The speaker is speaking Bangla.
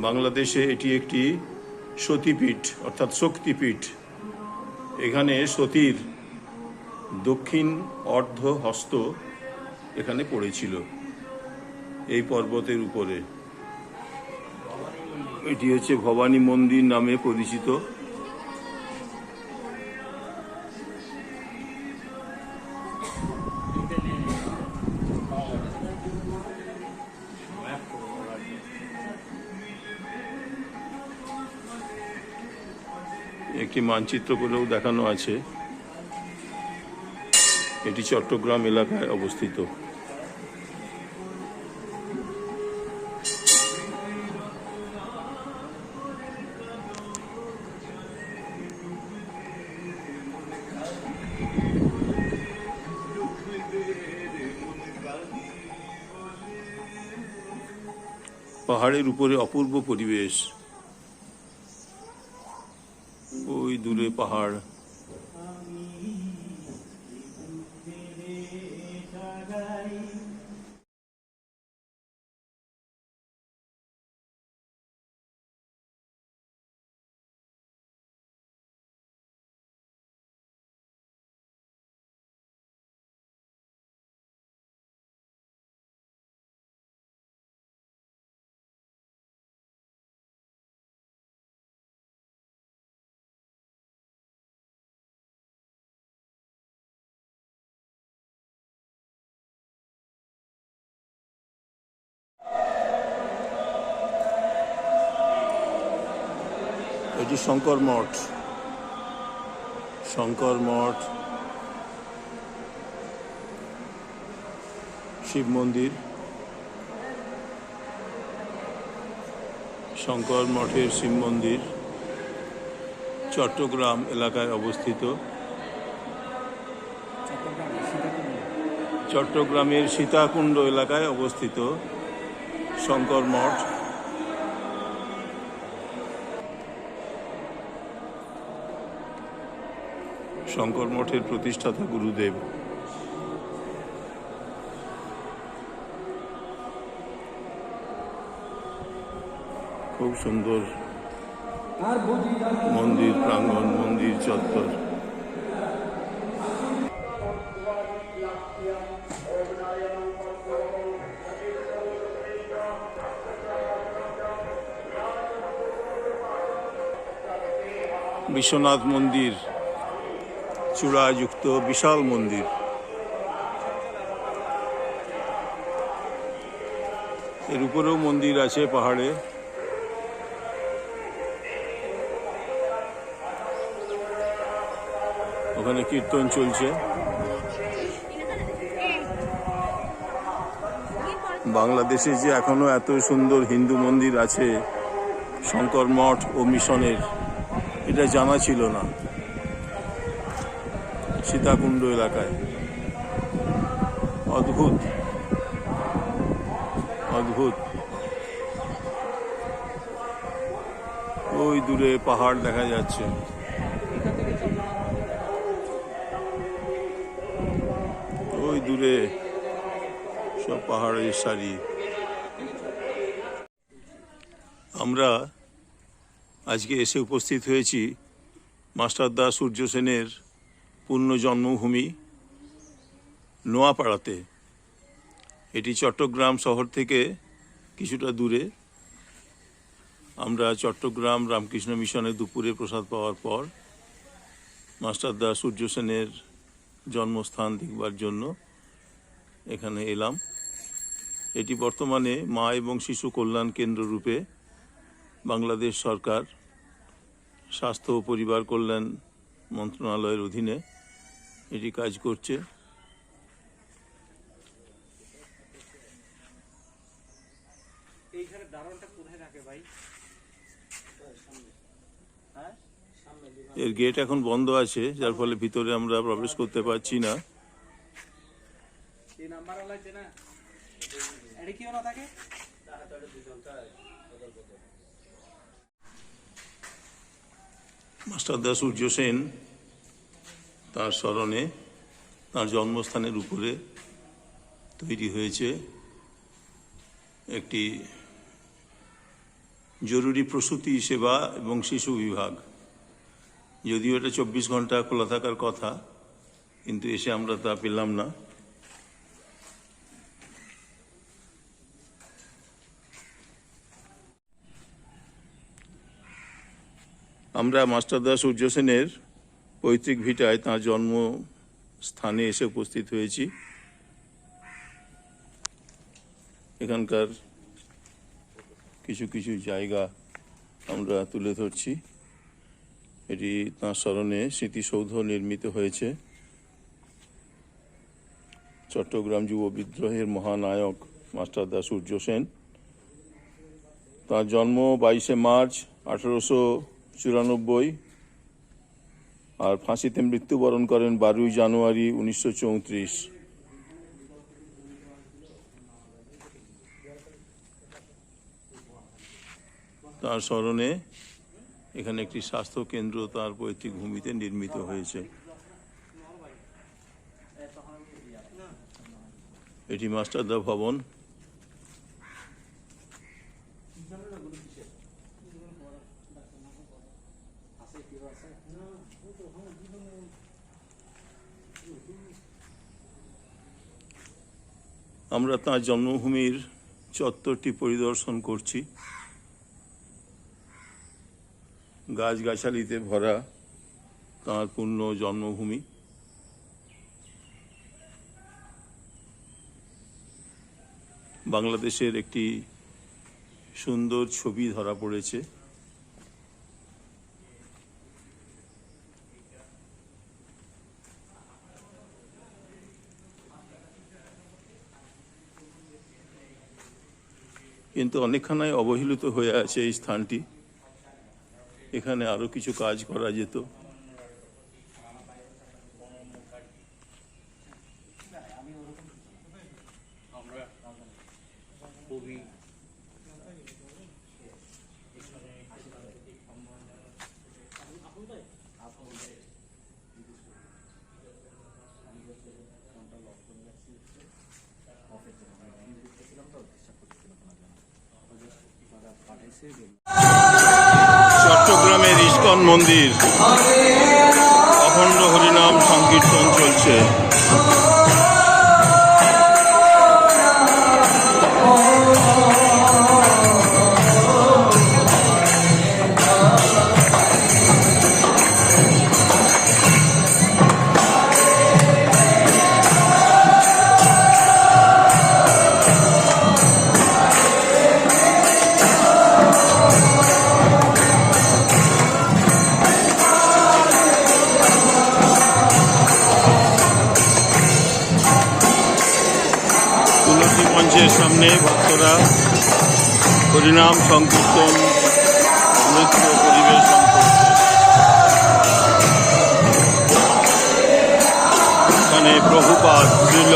বাংলাদেশে এটি একটি সতীপীঠ অর্থাৎ শক্তিপীঠ। এখানে সতীর দক্ষিণ অর্ধ হস্ত এখানে পড়েছিল এই পর্বতের উপরে। এটি হচ্ছে ভবানী মন্দির নামে পরিচিত। একটি মানচিত্র করেও দেখানো আছে। এটি চট্টগ্রাম এলাকায় অবস্থিত। পাহাড়ের উপরে অপূর্ব পরিবেশ। ওই দূরে পাহাড়। এটি শঙ্কর মঠ। শঙ্কর মঠ, শিব মন্দির। শঙ্কর মঠের শিব মন্দির চট্টগ্রাম এলাকায় অবস্থিত। চট্টগ্রামের সীতাকুণ্ড এলাকায় অবস্থিত শঙ্কর মঠ। শঙ্কর মঠের প্রতিষ্ঠাতা গুরুদেব। খুব সুন্দর মন্দির প্রাঙ্গণ, মন্দির চত্বর। বিশ্বনাথ মন্দির, চূড়াযুক্ত বিশাল মন্দির। এর উপরেও মন্দির আছে পাহাড়ে। ওখানে কীর্তন চলছে। বাংলাদেশে যে এখনো এত সুন্দর হিন্দু মন্দির আছে শঙ্কর মঠ ও মিশনের, এটা জানা ছিল না। সীতাকুণ্ড এলাকায় অদ্ভুত অদ্ভুত। ওই দূরে পাহাড় দেখা যাচ্ছে। ওই দূরে সব পাহাড়ের সারি। আমরা আজকে এসে উপস্থিত হয়েছি মাস্টারদা সূর্য সেনের পূর্ণ জন্মভূমি নোয়াপাড়াতে। এটি চট্টগ্রাম শহর থেকে কিছুটা দূরে। আমরা চট্টগ্রাম রামকৃষ্ণ মিশনে দুপুরে প্রসাদ পাওয়ার পর মাস্টারদা সূর্য সেনের জন্মস্থান দেখবার জন্য এখানে এলাম। এটি বর্তমানে মা এবং শিশু কল্যাণ কেন্দ্র রূপে বাংলাদেশ সরকার স্বাস্থ্য ও পরিবার কল্যাণ মন্ত্রণালয়ের অধীনে এটি কাজ করছে। এর গেট এখন বন্ধ আছে, যার ফলে ভিতরে আমরা প্রবেশ করতে পারছি না। মাস্টারদা সূর্য সেন তার স্মরণে তার জন্মস্থানের উপরে তৈরি হয়েছে একটি জরুরি প্রসূতি সেবা এবং শিশু বিভাগ। যদিও এটা 24 ঘন্টা খোলা থাকার কথা, কিন্তু এসে আমরা তা পেলাম না। আমরা মাস্টারদা সূর্য সেনের পৈতৃক ভিটায় তাঁর জন্মস্থানে এসে উপস্থিত হয়েছি। এখানকার কিছু কিছু জায়গা আমরা তুলে ধরছি। এটি তাঁর স্মরণে স্মৃতিসৌধ নির্মিত হয়েছে। চট্টগ্রাম যুব বিদ্রোহের মহানায়ক মাস্টারদা সূর্য সেন। তাঁর জন্ম 22শে মার্চ 1894 আর ফাঁসিতে মৃত্যুবরণ করেন 12ই জানুয়ারি 1934। তাঁর স্মরণে এখানে একটি স্বাস্থ্য কেন্দ্র তাঁর পৈতৃক ভূমিতে নির্মিত হয়েছে। এটি মাস্টারদা ভবন। আমরা তাঁর জন্মভূমির চত্বরটি পরিদর্শন করছি। গাছগাছালিতে ভরা তাঁর পূর্ণ জন্মভূমি। বাংলাদেশের একটি সুন্দর ছবি ধরা পড়েছে। কিন্তু অনেকখানাই অবহেলিত হয়ে আছে এই স্থানটি। এখানে আরো কিছু কাজ করা যেত। চট্টগ্রামের ইস্কন মন্দির, অখণ্ড হরিনাম সংকীর্তন চলছে। মঞ্চের সামনে ভক্তরা হরিনাম সংকীর্তন নৃত্য পরিবেশন করছে। এখানে প্রভুপাদ শ্রীল